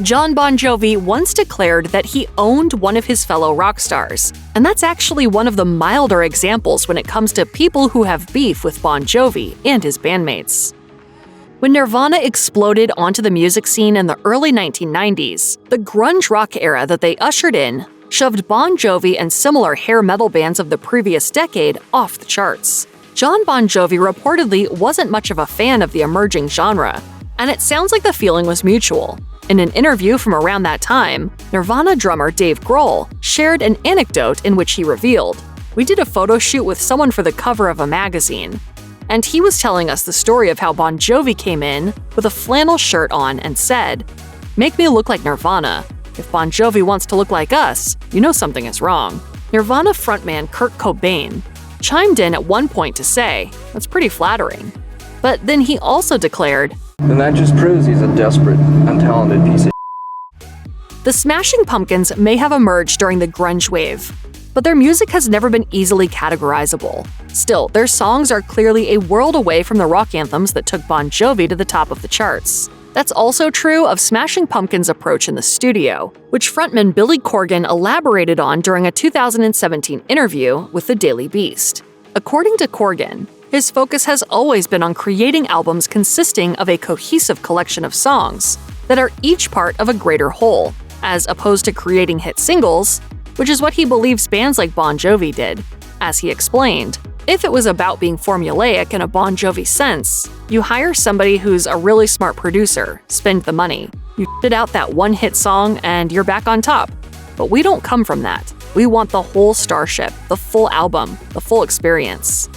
Jon Bon Jovi once declared that he owned one of his fellow rock stars, and that's actually one of the milder examples when it comes to people who have beef with Bon Jovi and his bandmates. When Nirvana exploded onto the music scene in the early 1990s, the grunge rock era that they ushered in shoved Bon Jovi and similar hair metal bands of the previous decade off the charts. Jon Bon Jovi reportedly wasn't much of a fan of the emerging genre, and it sounds like the feeling was mutual. In an interview from around that time, Nirvana drummer Dave Grohl shared an anecdote in which he revealed, "We did a photo shoot with someone for the cover of a magazine, and he was telling us the story of how Bon Jovi came in with a flannel shirt on and said, 'Make me look like Nirvana. If Bon Jovi wants to look like us, you know something is wrong.'" Nirvana frontman Kurt Cobain chimed in at one point to say, "That's pretty flattering." But then he also declared, "And that just proves he's a desperate, untalented piece of The Smashing Pumpkins may have emerged during the grunge wave, but their music has never been easily categorizable. Still, their songs are clearly a world away from the rock anthems that took Bon Jovi to the top of the charts. That's also true of Smashing Pumpkins' approach in the studio, which frontman Billy Corgan elaborated on during a 2017 interview with the Daily Beast. According to Corgan, his focus has always been on creating albums consisting of a cohesive collection of songs that are each part of a greater whole, as opposed to creating hit singles, which is what he believes bands like Bon Jovi did. As he explained, if it was about being formulaic in a Bon Jovi sense, you hire somebody who's a really smart producer, spend the money, you spit out that one-hit song, and you're back on top. But we don't come from that. We want the whole starship, the full album, the full experience.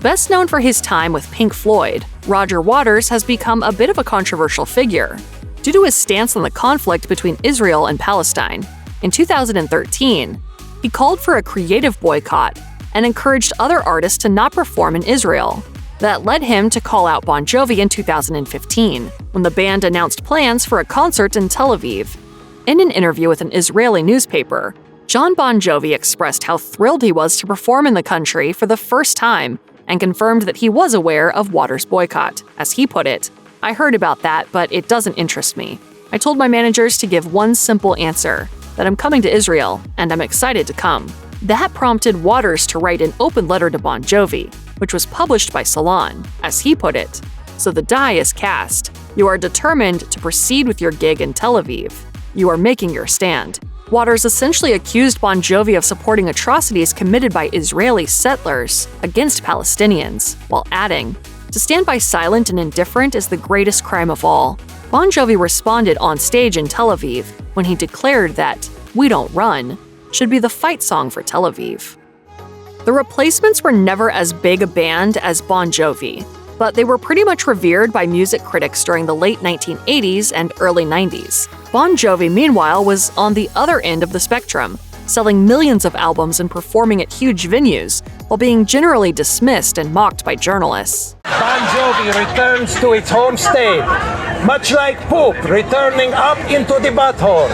Best known for his time with Pink Floyd, Roger Waters has become a bit of a controversial figure due to his stance on the conflict between Israel and Palestine. In 2013, he called for a creative boycott and encouraged other artists to not perform in Israel. That led him to call out Bon Jovi in 2015, when the band announced plans for a concert in Tel Aviv. In an interview with an Israeli newspaper, Jon Bon Jovi expressed how thrilled he was to perform in the country for the first time and confirmed that he was aware of Waters' boycott. As he put it, "I heard about that, but it doesn't interest me. I told my managers to give one simple answer, that I'm coming to Israel, and I'm excited to come." That prompted Waters to write an open letter to Bon Jovi, which was published by Salon. As he put it, "So the die is cast. You are determined to proceed with your gig in Tel Aviv. You are making your stand." Waters essentially accused Bon Jovi of supporting atrocities committed by Israeli settlers against Palestinians, while adding, "To stand by silent and indifferent is the greatest crime of all." Bon Jovi responded on stage in Tel Aviv when he declared that "We Don't Run" should be the fight song for Tel Aviv. The Replacements were never as big a band as Bon Jovi, but they were pretty much revered by music critics during the late 1980s and early 90s. Bon Jovi, meanwhile, was on the other end of the spectrum, selling millions of albums and performing at huge venues, while being generally dismissed and mocked by journalists. Bon Jovi returns to its home state, much like poop returning up into the butthole.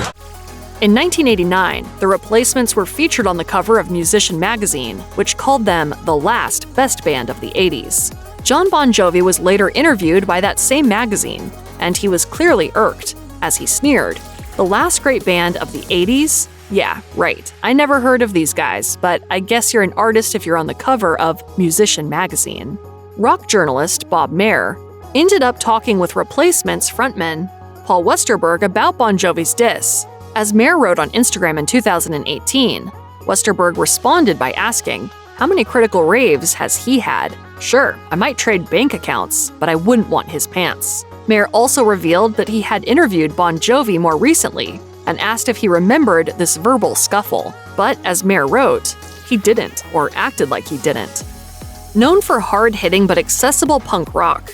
In 1989, the Replacements were featured on the cover of Musician magazine, which called them the last best band of the 80s. Jon Bon Jovi was later interviewed by that same magazine, and he was clearly irked, as he sneered, "The last great band of the 80s? Yeah, right. I never heard of these guys, but I guess you're an artist if you're on the cover of Musician magazine." Rock journalist Bob Mehr ended up talking with Replacements frontman Paul Westerberg about Bon Jovi's diss. As Mehr wrote on Instagram in 2018, Westerberg responded by asking, "How many critical raves has he had? Sure, I might trade bank accounts, but I wouldn't want his pants." Mehr also revealed that he had interviewed Bon Jovi more recently and asked if he remembered this verbal scuffle. But as Mehr wrote, he didn't, or acted like he didn't. Known for hard-hitting but accessible punk rock,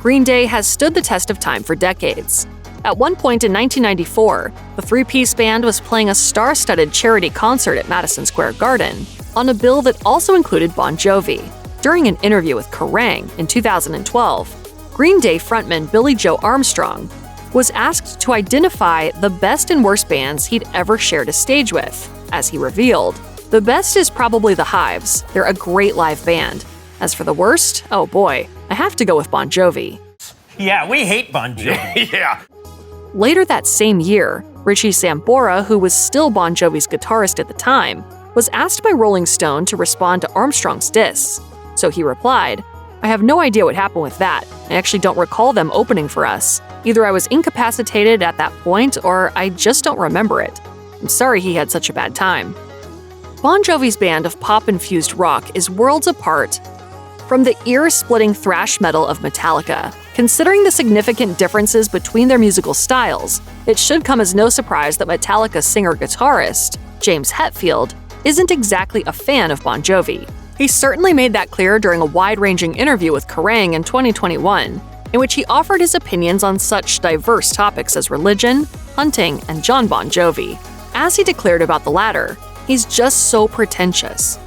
Green Day has stood the test of time for decades. At one point in 1994, the three-piece band was playing a star-studded charity concert at Madison Square Garden on a bill that also included Bon Jovi. During an interview with Kerrang! In 2012, Green Day frontman Billie Joe Armstrong was asked to identify the best and worst bands he'd ever shared a stage with. As he revealed, "The best is probably the Hives. They're a great live band. As for the worst, oh boy, I have to go with Bon Jovi." Yeah, we hate Bon Jovi. Yeah. Later that same year, Richie Sambora, who was still Bon Jovi's guitarist at the time, was asked by Rolling Stone to respond to Armstrong's diss. So he replied, "I have no idea what happened with that. I actually don't recall them opening for us. Either I was incapacitated at that point or I just don't remember it. I'm sorry he had such a bad time." Bon Jovi's band of pop-infused rock is worlds apart from the ear-splitting thrash metal of Metallica. Considering the significant differences between their musical styles, it should come as no surprise that Metallica singer-guitarist James Hetfield isn't exactly a fan of Bon Jovi. He certainly made that clear during a wide-ranging interview with Kerrang! In 2021, in which he offered his opinions on such diverse topics as religion, hunting, and Jon Bon Jovi. As he declared about the latter, he's just so pretentious.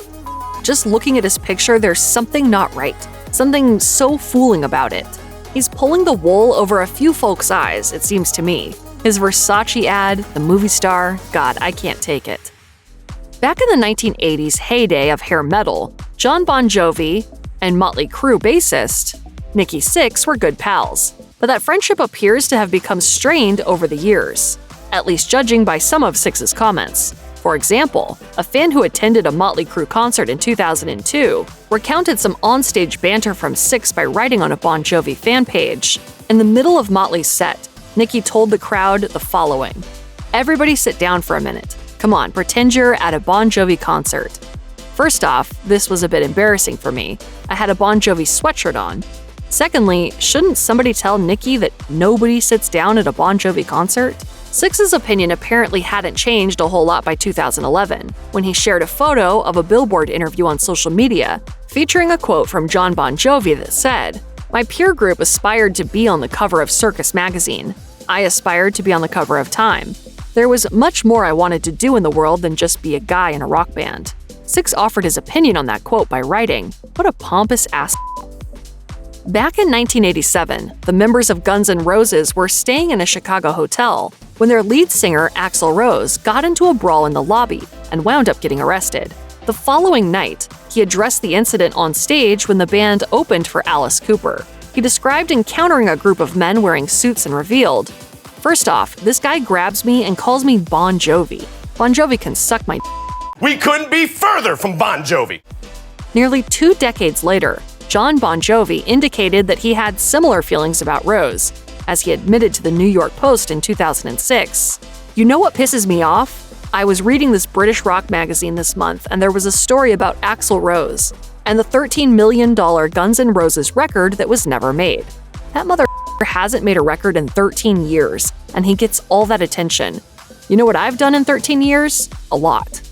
Just looking at his picture, there's something not right, something so fooling about it. He's pulling the wool over a few folks' eyes, it seems to me. His Versace ad, the movie star, God, I can't take it. Back in the 1980s heyday of hair metal, Jon Bon Jovi and Motley Crue bassist Nikki Sixx were good pals, but that friendship appears to have become strained over the years, at least judging by some of Sixx's comments. For example, a fan who attended a Motley Crue concert in 2002 recounted some onstage banter from Sixx by writing on a Bon Jovi fan page. In the middle of Motley's set, Nicki told the crowd the following: "Everybody sit down for a minute. Come on, pretend you're at a Bon Jovi concert." First off, this was a bit embarrassing for me. I had a Bon Jovi sweatshirt on. Secondly, shouldn't somebody tell Nicki that nobody sits down at a Bon Jovi concert? Sixx's opinion apparently hadn't changed a whole lot by 2011, when he shared a photo of a Billboard interview on social media featuring a quote from Jon Bon Jovi that said, "My peer group aspired to be on the cover of Circus magazine. I aspired to be on the cover of Time. There was much more I wanted to do in the world than just be a guy in a rock band." Sixx offered his opinion on that quote by writing, "What a pompous ass." Back in 1987, the members of Guns N' Roses were staying in a Chicago hotel when their lead singer, Axl Rose, got into a brawl in the lobby and wound up getting arrested. The following night, he addressed the incident on stage when the band opened for Alice Cooper. He described encountering a group of men wearing suits and revealed, "First off, this guy grabs me and calls me Bon Jovi. Bon Jovi can suck my d-." We couldn't be further from Bon Jovi. Nearly 2 decades later, Jon Bon Jovi indicated that he had similar feelings about Rose, as he admitted to the New York Post in 2006. "You know what pisses me off? I was reading this British rock magazine this month, and there was a story about Axl Rose and the $13 million Guns N' Roses record that was never made. That mother hasn't made a record in 13 years, and he gets all that attention. You know what I've done in 13 years? A lot."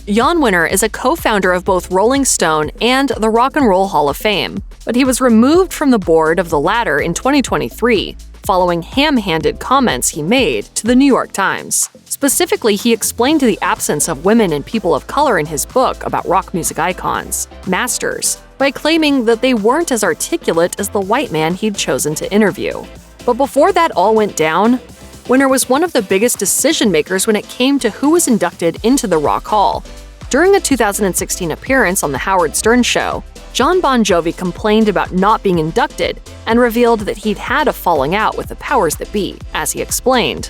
Jann Wenner is a co-founder of both Rolling Stone and the Rock and Roll Hall of Fame, but he was removed from the board of the latter in 2023 following ham-handed comments he made to the New York Times. Specifically, he explained the absence of women and people of color in his book about rock music icons, Masters, by claiming that they weren't as articulate as the white man he'd chosen to interview. But before that all went down, Wenner was one of the biggest decision-makers when it came to who was inducted into the Rock Hall. During a 2016 appearance on The Howard Stern Show, Jon Bon Jovi complained about not being inducted and revealed that he'd had a falling out with the powers that be. As he explained,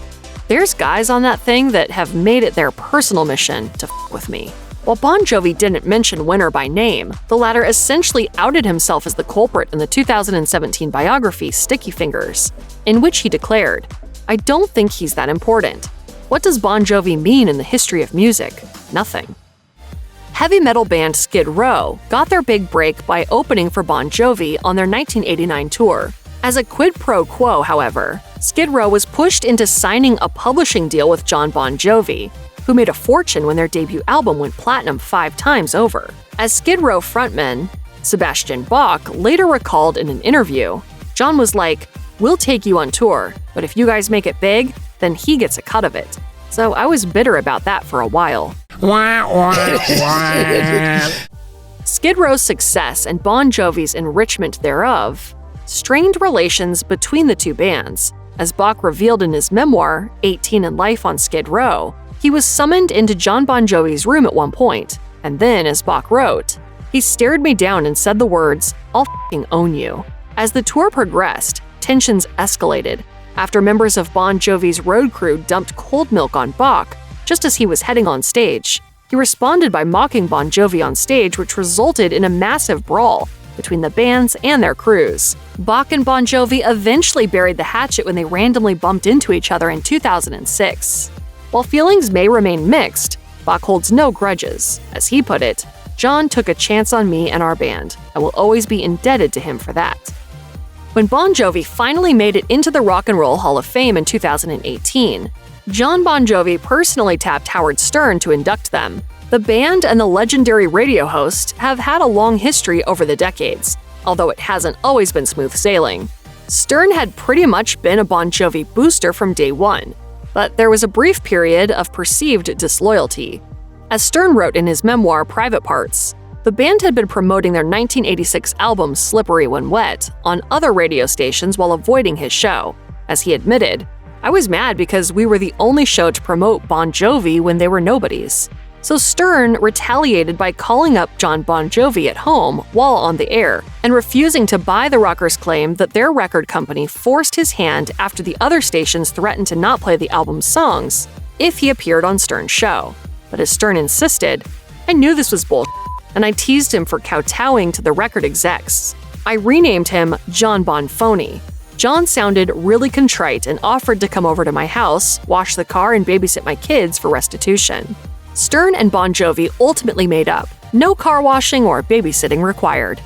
"There's guys on that thing that have made it their personal mission to f with me." While Bon Jovi didn't mention Wenner by name, the latter essentially outed himself as the culprit in the 2017 biography Sticky Fingers, in which he declared, "I don't think he's that important. What does Bon Jovi mean in the history of music? Nothing." Heavy metal band Skid Row got their big break by opening for Bon Jovi on their 1989 tour. As a quid pro quo, however, Skid Row was pushed into signing a publishing deal with Jon Bon Jovi, who made a fortune when their debut album went platinum 5 times over. As Skid Row frontman Sebastian Bach later recalled in an interview, Jon was like, "We'll take you on tour, but if you guys make it big, then he gets a cut of it." So I was bitter about that for a while. Skid Row's success and Bon Jovi's enrichment thereof strained relations between the two bands. As Bach revealed in his memoir, 18 in Life on Skid Row, he was summoned into Jon Bon Jovi's room at one point, and then, as Bach wrote, "He stared me down and said the words, 'I'll f***ing own you.'" As the tour progressed, tensions escalated, After members of Bon Jovi's road crew dumped cold milk on Bach just as he was heading on stage, he responded by mocking Bon Jovi on stage, which resulted in a massive brawl between the bands and their crews. Bach and Bon Jovi eventually buried the hatchet when they randomly bumped into each other in 2006. While feelings may remain mixed, Bach holds no grudges. As he put it, "Jon took a chance on me and our band. I will always be indebted to him for that." When Bon Jovi finally made it into the Rock and Roll Hall of Fame in 2018, Jon Bon Jovi personally tapped Howard Stern to induct them. The band and the legendary radio host have had a long history over the decades, although it hasn't always been smooth sailing. Stern had pretty much been a Bon Jovi booster from day one, but there was a brief period of perceived disloyalty. As Stern wrote in his memoir Private Parts, the band had been promoting their 1986 album Slippery When Wet on other radio stations while avoiding his show. As he admitted, "I was mad because we were the only show to promote Bon Jovi when they were nobodies." So Stern retaliated by calling up Jon Bon Jovi at home while on the air and refusing to buy the rocker's claim that their record company forced his hand after the other stations threatened to not play the album's songs if he appeared on Stern's show. But as Stern insisted, "I knew this was bullshit, and I teased him for kowtowing to the record execs. I renamed him Jon Bon Phony." Jon sounded really contrite and offered to come over to my house, wash the car, and babysit my kids for restitution. Stern and Bon Jovi ultimately made up. No car washing or babysitting required.